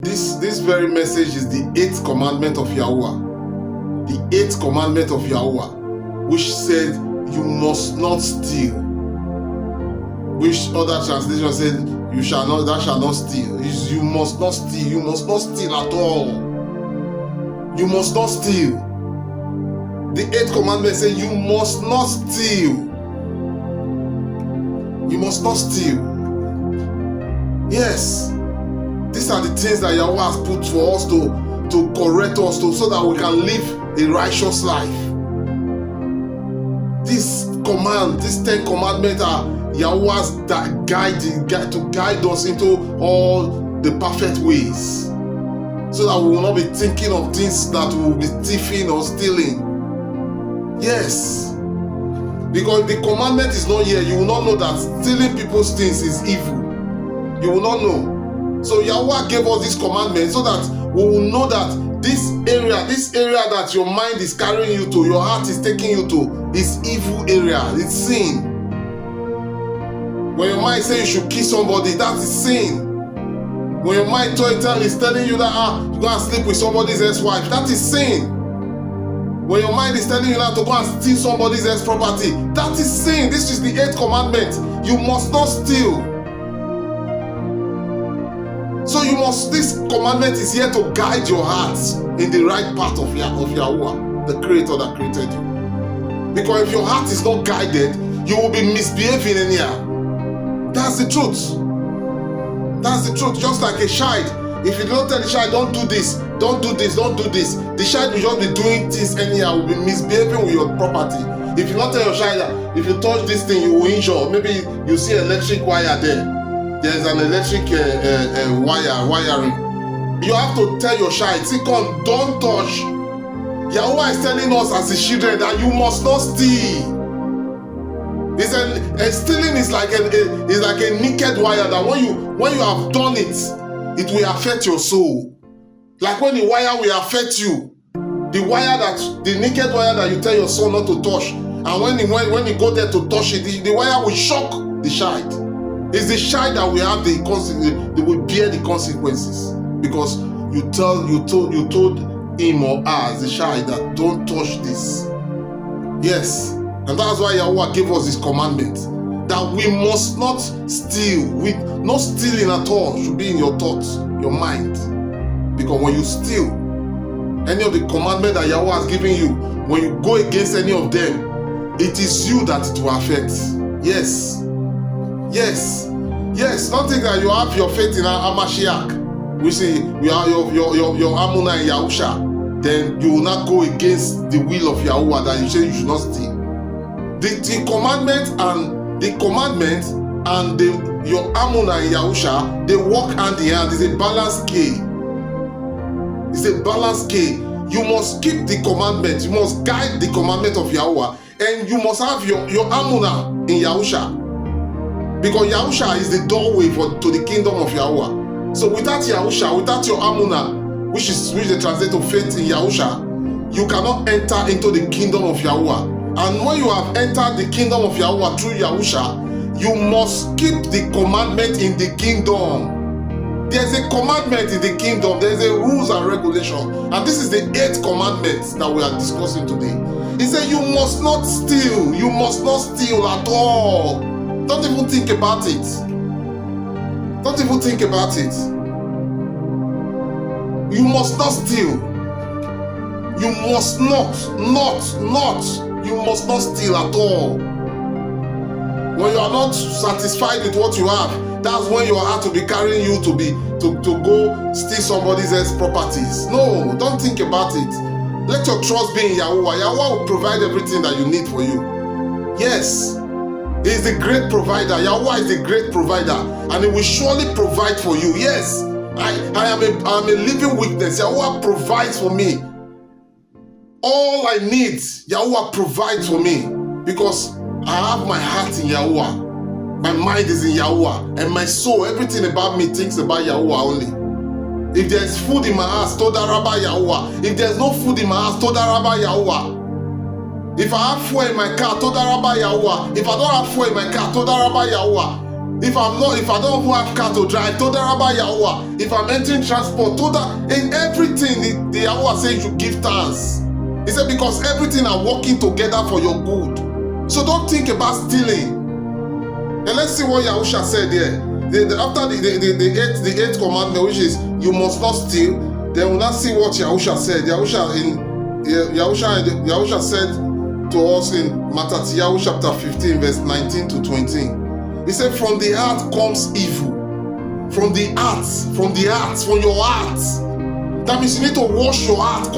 This very message is the 8th commandment of Yahuwah. The 8th commandment of Yahuwah, which said you must not steal. Which other translation said thou shalt not steal. You must not steal. You must not steal at all. You must not steal. The 8th commandment says you must not steal. You must not steal. Yes. These are the things that Yahuwah has put for us to correct us so that we can live a righteous life. This 10 commandments are Yahuwah's to guide us into all the perfect ways, so that we will not be thinking of things that we will be thieving or stealing. Yes. Because if the commandment is not here, you will not know that stealing people's things is evil. You will not know. So Yahuwah gave us this commandment so that we will know that this area that your mind is carrying you to, your heart is taking you to, is evil area. It's sin. When your mind says you should kiss somebody, that is sin. When your mind is telling you that you go and sleep with somebody's ex-wife, that is sin. When your mind is telling you that to go and steal somebody's ex-property, that is sin. This is the 8th commandment. You must not steal. So this commandment is here to guide your hearts in the right path of Yahuwah, the Creator that created you. Because if your heart is not guided, you will be misbehaving anyhow. That's the truth. That's the truth. Just like a child, if you don't tell the child, don't do this, don't do this, don't do this, the child will just be doing things anyhow, will be misbehaving with your property. If you don't tell your child that if you touch this thing, you will injure. Maybe you see an electric wire there. There's an electric wiring. You have to tell your child, come, don't touch. Yahuwah is telling us as his children that you must not steal. Stealing is like a naked wire that when you have done it, it will affect your soul. Like when the wire will affect you, the naked wire that you tell your son not to touch, and when you go there to touch it, the wire will shock the child. It's the child that will have they will bear the consequences, because you told him or her as a child that don't touch this. Yes, and that's why Yahuwah gave us this commandment that we must not steal. No stealing at all should be in your thoughts, your mind, because when you steal, any of the commandment that Yahuwah has given you, when you go against any of them, it is you that it will affect. Yes. Don't think that you have your faith in Mashiach. We say we are your Amunah in Yahusha. Then you will not go against the will of Yahuwah that you say you should not steal. The commandment and your Amunah in Yahusha, they walk hand in hand. It's a balanced scale. It's a balanced scale. You must keep the commandment. You must guide the commandment of Yahuwah, and you must have your Amunah in Yahusha. Because Yahusha is the doorway to the kingdom of Yahuwah. So without Yahusha, without your Amunah, which they translate to faith in Yahusha, you cannot enter into the kingdom of Yahuwah. And when you have entered the kingdom of Yahuwah through Yahusha, you must keep the commandment in the kingdom. There's a commandment in the kingdom. There's a rules and regulation. And this is the 8th commandment that we are discussing today. He said you must not steal. You must not steal at all. Don't even think about it. Don't even think about it. You must not steal. You must not. You must not steal at all. When you are not satisfied with what you have, that's when your heart will be carrying you to go steal somebody's else properties. No, don't think about it. Let your trust be in Yahuwah. Yahuwah will provide everything that you need for you. Yes. He is the great provider. Yahuwah is the great provider, and He will surely provide for you. Yes, I am a living witness. Yahuwah provides for me. All I need, Yahuwah provides for me, because I have my heart in Yahuwah. My mind is in Yahuwah, and my soul, everything about me thinks about Yahuwah only. If there is food in my house, Toda Rabba Yahuwah. If there is no food in my house, Toda Rabba Yahuwah. If I have fuel in my car, Toda Rabba Yahuwah. If I don't have fuel in my car, Toda Rabba Yahuwah. If I don't even have car to drive, Toda Rabba Yahuwah. If I'm entering transport, Toda, in everything, the Yahuwah says you should give thanks. He said, because everything are working together for your good. So don't think about stealing. And let's see what Yahusha said there. After the eighth commandment, which is you must not steal, then we'll not see what Yahusha said. Yahusha said to us in Matthew chapter 15, verse 19 to 20. He said, from the heart comes evil. From your heart. That means you need to wash your heart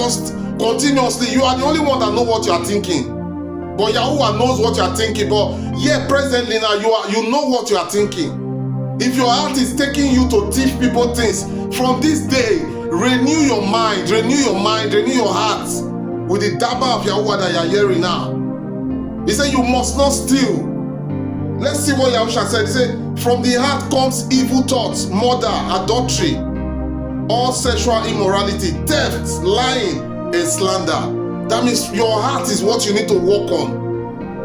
continuously. You are the only one that knows what you are thinking. But Yahuwah knows what you are thinking. But yeah, presently now, you know what you are thinking. If your heart is taking you to teach people things, from this day, renew your mind, renew your heart with the Daba of Yahuwah that you are hearing now. He said, you must not steal. Let's see what Yahusha said. He said, from the heart comes evil thoughts, murder, adultery, all sexual immorality, theft, lying, and slander. That means your heart is what you need to work on,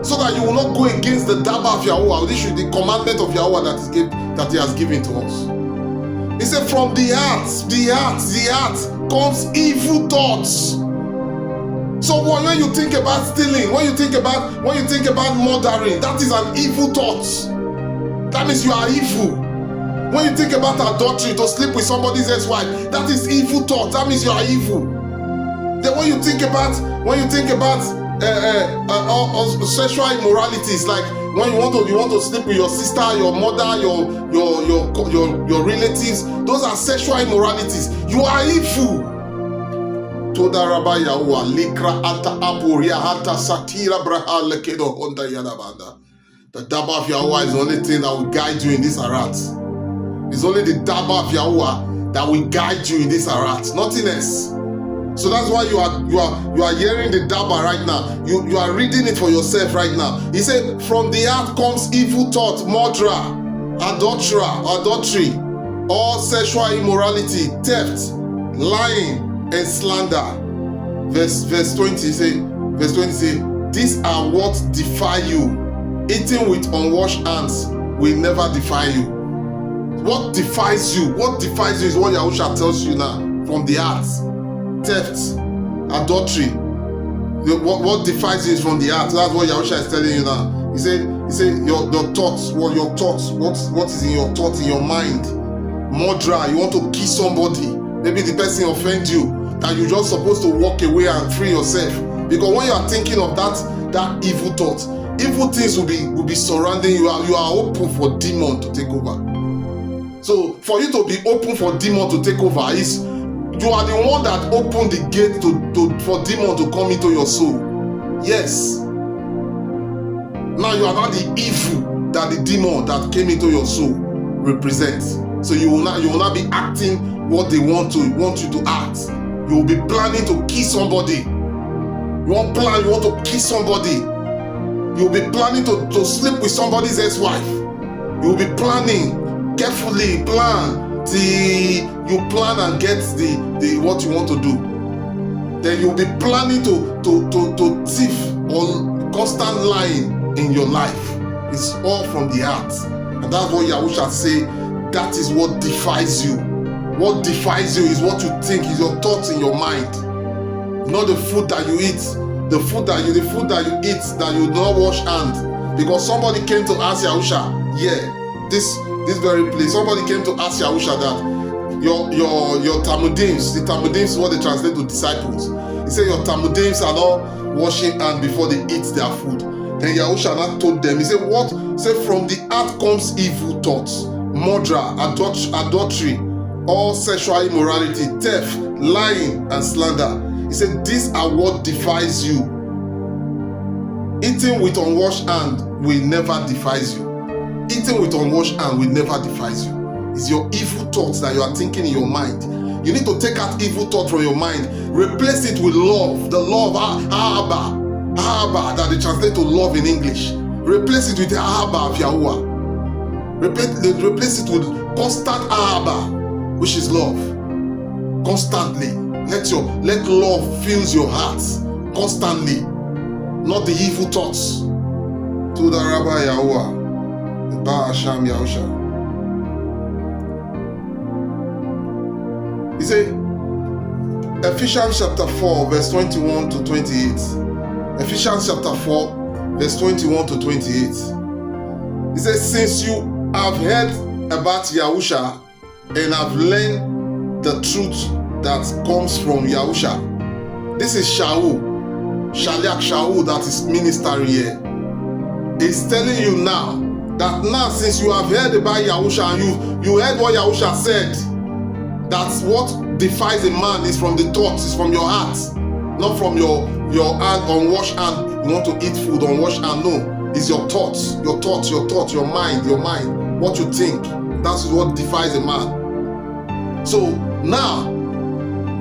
so that you will not go against the Daba of Yahuwah. This is the commandment of Yahuwah that He has given to us. He said, from the heart comes evil thoughts. So when you think about stealing, when you think about murdering, that is an evil thought. That means you are evil. When you think about adultery, to sleep with somebody's ex-wife, that is evil thought. That means you are evil. Then when you think about sexual immoralities, like when you want to sleep with your sister, your mother, your relatives, those are sexual immoralities. You are evil. Toda Rabba Yahuwah, Likra Ata Apuria Hata Satira Braha Lekedo Honda Yadabanda. The Daba of Yahuwah is the only thing that will guide you in this arat. It's only the Daba of Yahuwah that will guide you in this arat, nothing else. So that's why you are hearing the Daba right now. You are reading it for yourself right now. He said, from the heart comes evil thought, murderer, adultery, all sexual immorality, theft, lying, and slander. Verse 20 say, these are what defile you. Eating with unwashed hands will never defile you. What defies you? What defies you is what Yahusha tells you now. From the heart. Theft, adultery. What defies you is from the heart. That's what Yahusha is telling you now. He said your thoughts. What is in your thoughts, in your mind? Murderer, you want to kill somebody. Maybe the person offends you, that you're just supposed to walk away and free yourself. Because when you are thinking of that evil thought, evil things will be surrounding you. You are open for demon to take over. So for you to be open for demon to take over is you are the one that opened the gate for demon to come into your soul. Yes. Now you are not the evil that the demon that came into your soul represents. So you will not be acting what they want you to act. You will be planning to kill somebody. You want to kill somebody. You will be planning to sleep with somebody's ex-wife. You will be planning, carefully plan till you plan and get the what you want to do. Then you will be planning to thief or constant lying in your life. It's all from the heart. And that's what Yahusha say. That is what defies you. What defies you is what you think, is your thoughts in your mind. Not the food that you eat. The food that you eat that you do not wash hands. Because somebody came to ask Yahusha, this very place. Somebody came to ask Yahusha that your Talmudims, the Talmudims is what they translate to disciples. He said your Talmudims are not washing hands before they eat their food. Then Yahusha not told them, he said, what? He said, from the heart comes evil thoughts, murder, adultery, all sexual immorality, theft, lying, and slander. He said, these are what defies you. Eating with unwashed hand will never defies you. Eating with unwashed hand will never defies you. It's your evil thoughts that you are thinking in your mind. You need to take out evil thought from your mind. Replace it with love. The love, Ahaba, that they translate to love in English. Replace it with the Ahaba of Yahuwah. Replace it with constant Ahaba, which is love. Constantly. Let love fill your heart. Constantly. Not the evil thoughts. To the Rabbi Yahuwah. Ba'asham Yahusha. He said, Ephesians chapter 4, verse 21 to 28. Ephesians chapter 4, verse 21 to 28. He says, since you have heard about Yahusha and have learned the truth that comes from Yahusha. This is Shaul, Shaliach Shaul that is ministering here. He's telling you now that now since you have heard about Yahusha and you heard what Yahusha said, that's what defies a man is from the thoughts, is from your heart, not from your hand, unwashed hand. You want to eat food, unwashed hand. No, it's your thoughts, your mind, what you think. That's what defies a man. So now,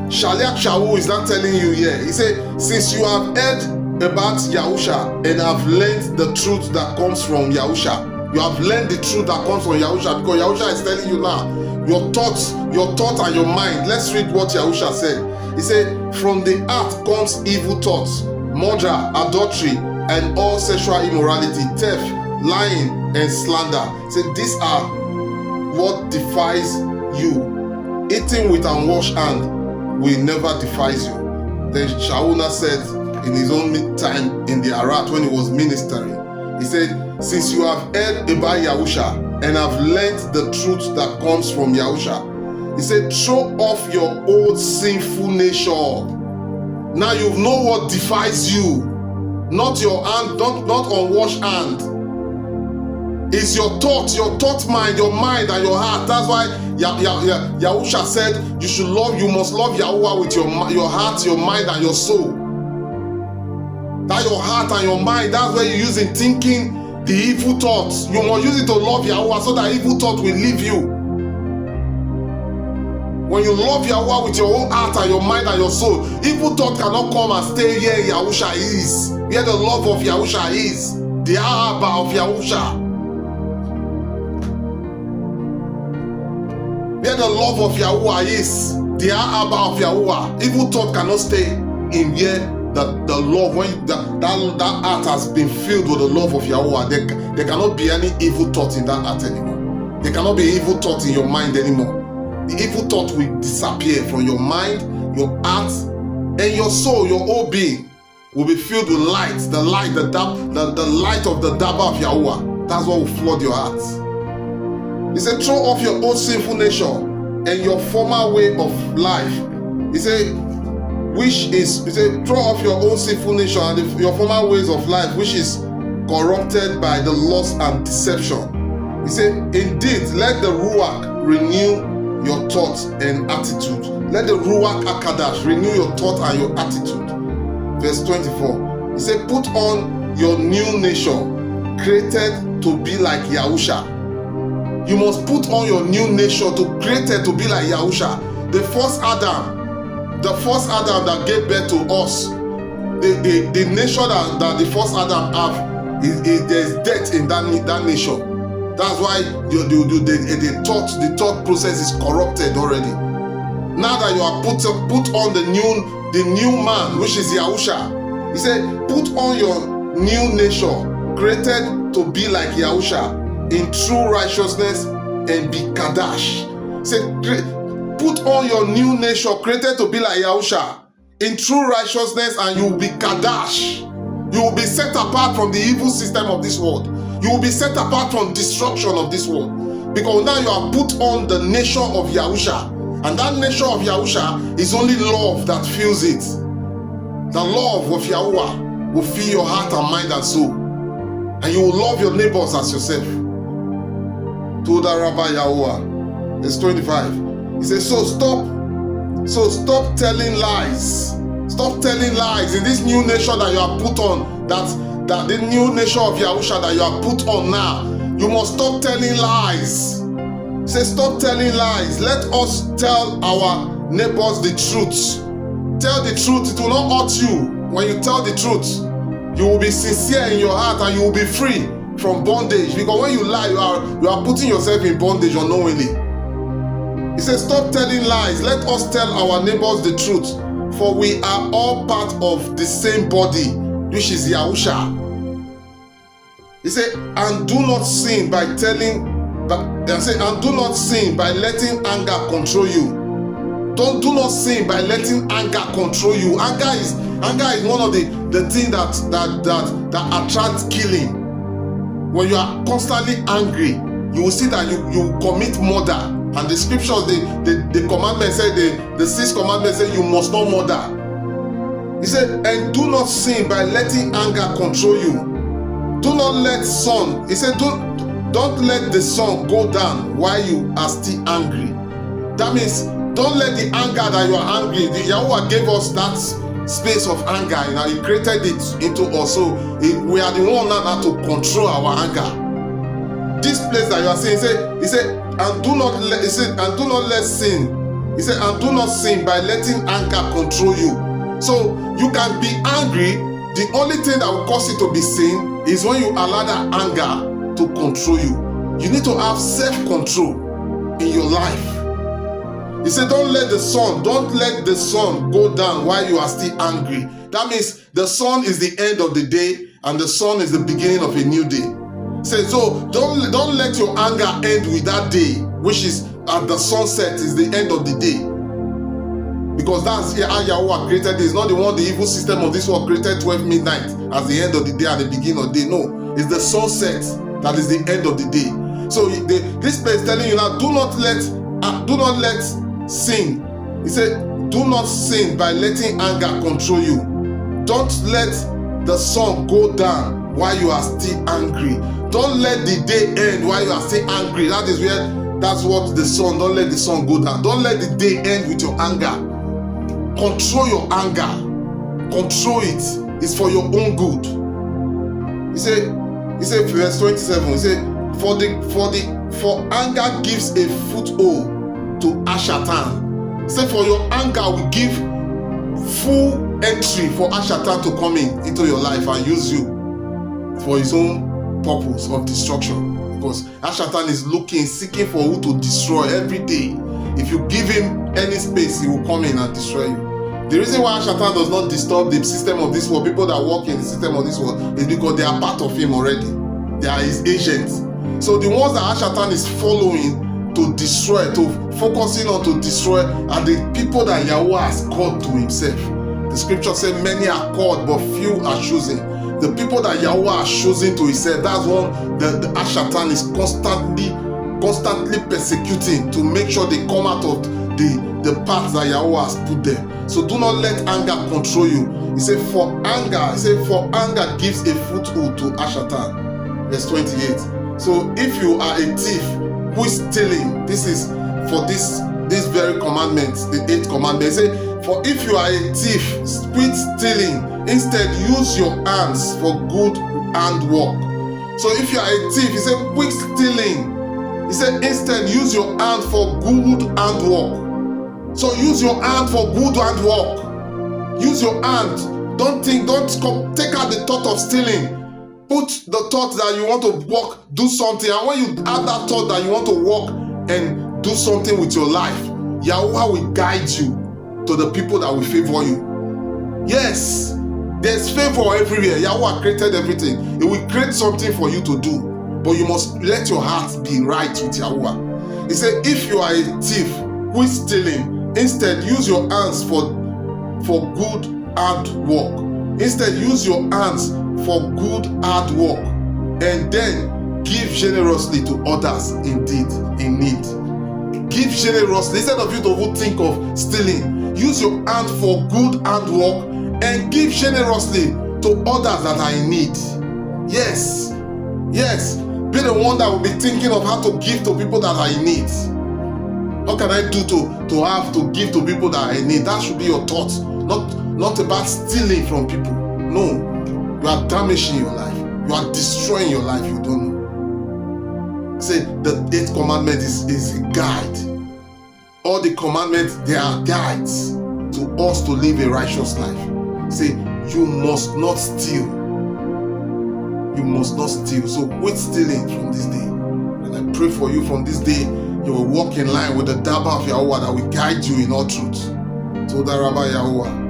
Shaliach Shaul is not telling you here. He said, since you have heard about Yahusha and have learned the truth that comes from Yahusha, you have learned the truth that comes from Yahusha, because Yahusha is telling you now, your thoughts and your mind. Let's read what Yahusha said. He said, from the heart comes evil thoughts, murder, adultery, and all sexual immorality, theft, lying, and slander. He said, these are what defies you. Eating with unwashed hand will never defies you. Then Shauna said in his own time in the Arat when he was ministering, he said, since you have heard about Yahusha and have learned the truth that comes from Yahusha, he said, throw off your old sinful nature. Now you know what defies you, not your hand, not unwashed hand. It's your thought mind, your mind and your heart. That's why Yahusha said you must love Yahuwah with your heart, your mind, and your soul. That your heart and your mind, that's where you use in thinking the evil thoughts. You must use it to love Yahuwah so that evil thought will leave you. When you love Yahuwah with your own heart and your mind and your soul, evil thought cannot come and stay where Yahusha is, where the love of Yahusha is, the Abba of Yahusha. Where the love of Yahuwah is, the Abba of Yahuwah. Evil thought cannot stay in where the love, when that heart has been filled with the love of Yahuwah. There cannot be any evil thought in that heart anymore. There cannot be evil thought in your mind anymore. The evil thought will disappear from your mind, your heart, and your soul. Your whole being will be filled with light. The light of the Daba of Yahuwah. That's what will flood your heart. He said, throw off your old sinful nature and your former way of life. He said, throw off your own sinful nature and your former ways of life, which is corrupted by the lust and deception. He said, indeed, let the Ruach renew your thoughts and attitude. Let the Ruach Akadash renew your thought and your attitude. Verse 24. He said, put on your new nature, created to be like Yahusha. You must put on your new nature created to be like Yahusha. The first Adam that gave birth to us, the nature that the first Adam have, there's death in that nature. That's why the thought process is corrupted already. Now that you are put on the new man, which is Yahusha, he said, put on your new nature, created to be like Yahusha, in true righteousness and be Kadash. Say, put on your new nature, created to be like Yahusha, in true righteousness, and you will be Kadash. You will be set apart from the evil system of this world. You will be set apart from destruction of this world. Because now you are put on the nature of Yahusha. And that nature of Yahusha is only love that fills it. The love of Yahuwah will fill your heart and mind and soul. And you will love your neighbors as yourself. Toda Rabbi Yahuwah. Verse 25. He says, so stop telling lies. Stop telling lies in this new nature that you are put on, that the new nature of Yahusha that you are put on now. You must stop telling lies. He says, stop telling lies. Let us tell our neighbors the truth. Tell the truth. It will not hurt you when you tell the truth. You will be sincere in your heart and you will be free from bondage. Because when you lie, you are putting yourself in bondage unknowingly. He says, stop telling lies. Let us tell our neighbors the truth. For we are all part of the same body, which is Yahusha. He said, and do not sin by and do not sin by letting anger control you. Do not sin by letting anger control you. Anger is one of the things that attracts killing. When you are constantly angry, you will see that you commit murder. And the scriptures, the commandment said, the sixth commandment said, you must not murder. He said, and do not sin by letting anger control you. Do not let sun. He said, don't let the sun go down while you are still angry. That means don't let the anger that you are angry. Yahuwah gave us that space of anger. He created it into us. So we are the one now to control our anger. This place that you are saying, he said, and do not let. He said, and do not let sin. He said, and do not sin by letting anger control you. So you can be angry. The only thing that will cause you to be sin is when you allow that anger to control you. You need to have self-control in your life. He said, don't let the sun go down while you are still angry. That means the sun is the end of the day and the sun is the beginning of a new day. He said, so don't let your anger end with that day, which is at the sunset is the end of the day. Because that's how Yahuwah created it. It's not the evil system of this world created 12 midnight as the end of the day and the beginning of the day. No, it's the sunset that is the end of the day. So this place is telling you now, do not let sin. He said, do not sin by letting anger control you. Don't let the sun go down while you are still angry. Don't let the day end while you are still angry. That's what the sun. Don't let the sun go down. Don't let the day end with your anger. Control your anger. Control it. It's for your own good. He said, verse 27. He said, for anger gives a foothold to Ashatan. He said, for your anger will give full entry for Ashatan to come into your life and use you for his own purpose of destruction. Because Ashatan is seeking for who to destroy every day. If you give him any space, he will come in and destroy you. The reason why Ashatan does not disturb the system of this world, people that work in the system of this world, is because they are part of him already. They are his agents. So the ones that Ashatan is following to destroy, to focusing on to destroy, are the people that Yahuwah has called to himself. The scripture says many are called, but few are chosen. The people that Yahuwah has chosen to himself, that's one the Ashatan is constantly persecuting to make sure they come out of the path that Yahuwah has put them. So do not let anger control you. He said, for anger gives a foothold to Ashatan. Verse 28. So if you are a thief who is stealing, this is for this very commandment, the 8th commandment. He said, for if you are a thief, quit stealing. Instead, use your hands for good handwork. So if you are a thief, he said, quit stealing. He said, instead, use your hand for good handwork. So use your hand for good handwork. Use your hand. Don't take out the thought of stealing. Put the thought that you want to work, do something. And when you add that thought that you want to work and do something with your life, Yahuwah will guide you to the people that will favor you. Yes, there's favor everywhere. Yahuwah created everything. It will create something for you to do. But you must let your heart be right with Yahuwah. He said, if you are a thief who is stealing, instead use your hands for good hard work. Instead use your hands for good hard work, and then give generously to others in need. Give generously. Instead of you to think of stealing, use your hand for good hard work and give generously to others that are in need. Yes. Be the one that will be thinking of how to give to people that are in need. What can I do to give to people that are in need? That should be your thoughts. Not about stealing from people. No. You are damaging your life. You are destroying your life. You don't know. Say the 8th commandment is a guide. All the commandments, they are guides to us to live a righteous life. Say, you must not steal. You must not steal. So quit stealing from this day. And I pray for you from this day, you will walk in line with the Daba of Yahuwah that will guide you in all truth. So the Rabbi Yahuwah.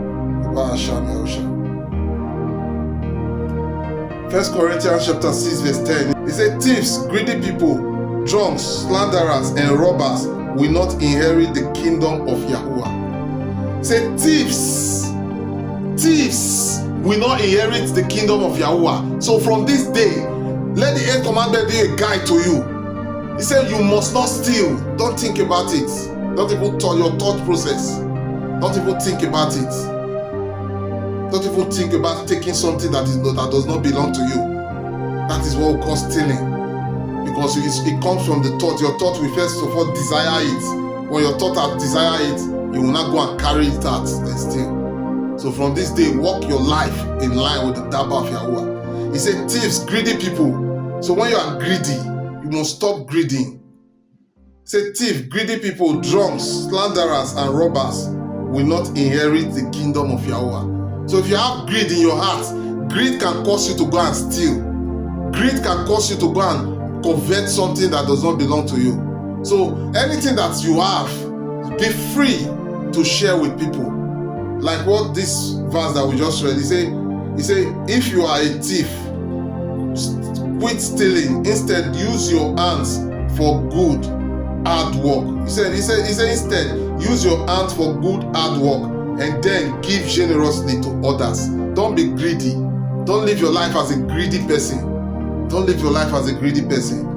1 1 Corinthians chapter 6 verse 10. It said, thieves, greedy people, drunks, slanderers, and robbers will not inherit the kingdom of Yahuwah. It said, thieves will not inherit the kingdom of Yahuwah. So from this day, let the 8th commandment be a guide to you. He said, you must not steal. Don't think about it. Don't even thought your thought process. Don't even think about it. Don't even think about taking something that does not belong to you. That is what we call stealing. Because it comes from the thought. Your thought will first of all desire it. When your thought has desire it, you will not go and carry it out and steal. So from this day, walk your life in line with the Daba of Yahuwah. He said, thieves, greedy people. So when you are greedy, you must stop greeding. He said, thief, greedy people, drunks, slanderers, and robbers will not inherit the kingdom of Yahuwah. So if you have greed in your heart, greed can cause you to go and steal. Greed can cause you to go and covet something that does not belong to you. So anything that you have, be free to share with people. Like what this verse that we just read, he said, if you are a thief, quit stealing. Instead, use your hands for good, hard work. He said instead, use your hands for good, hard work, and then give generously to others. Don't be greedy. Don't live your life as a greedy person. Don't live your life as a greedy person.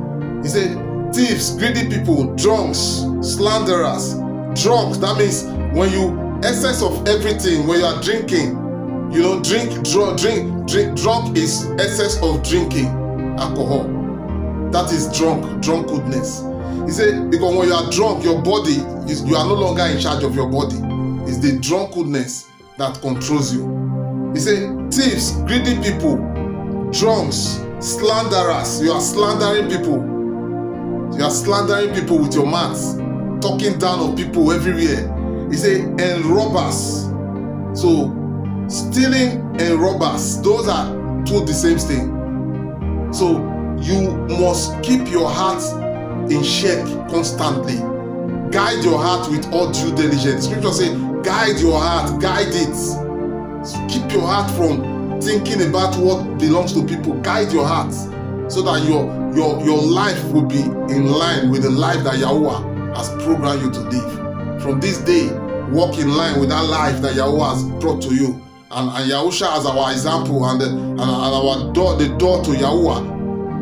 He said, thieves, greedy people, drunks, slanderers. Drunks, that means when you excess of everything, when you are drinking, drunk is excess of drinking alcohol. That is drunkenness. He said, because when you are drunk, your body, you are no longer in charge of your body. It's the drunkenness that controls you. He said, thieves, greedy people, drunks, slanderers. You are slandering people. You are slandering people with your mouth, talking down on people everywhere. He said, and robbers. So, stealing and robbers, those are two the same thing. So, you must keep your heart in check constantly. Guide your heart with all due diligence. Scripture says, guide your heart, guide it. So keep your heart from thinking about what belongs to people. Guide your heart so that your life will be in line with the life that Yahuwah has programmed you to live. From this day, walk in line with that life that Yahuwah has brought to you. And Yahusha as our example and our door, the door to Yahuwah.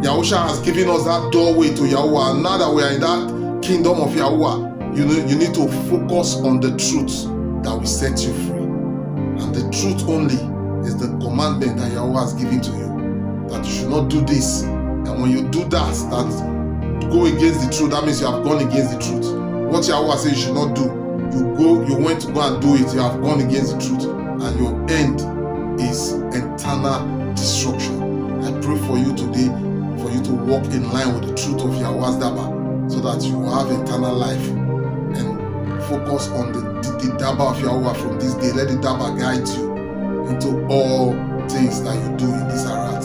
Yahusha has given us that doorway to Yahuwah. And now that we are in that kingdom of Yahuwah, you need to focus on the truth that will set you free. And the truth only is the commandment that Yahuwah has given to you. That you should not do this. And when you do that go against the truth, that means you have gone against the truth. What Yahuwah says you should not do, you went to go and do it, you have gone against the truth. And your end is eternal destruction. I pray for you today, for you to walk in line with the truth of Yahuwah's Daba, so that you will have eternal life. And focus on the Daba of Yahuwah from this day. Let the Daba guide you into all things that you do in this heart.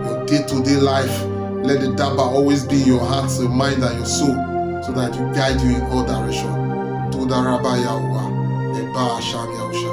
Your day-to-day life, let the Daba always be in your heart, your mind, and your soul, so that it will guide you in all directions. Toda Rabba Yahuwah, Eba Hashem Yahusha.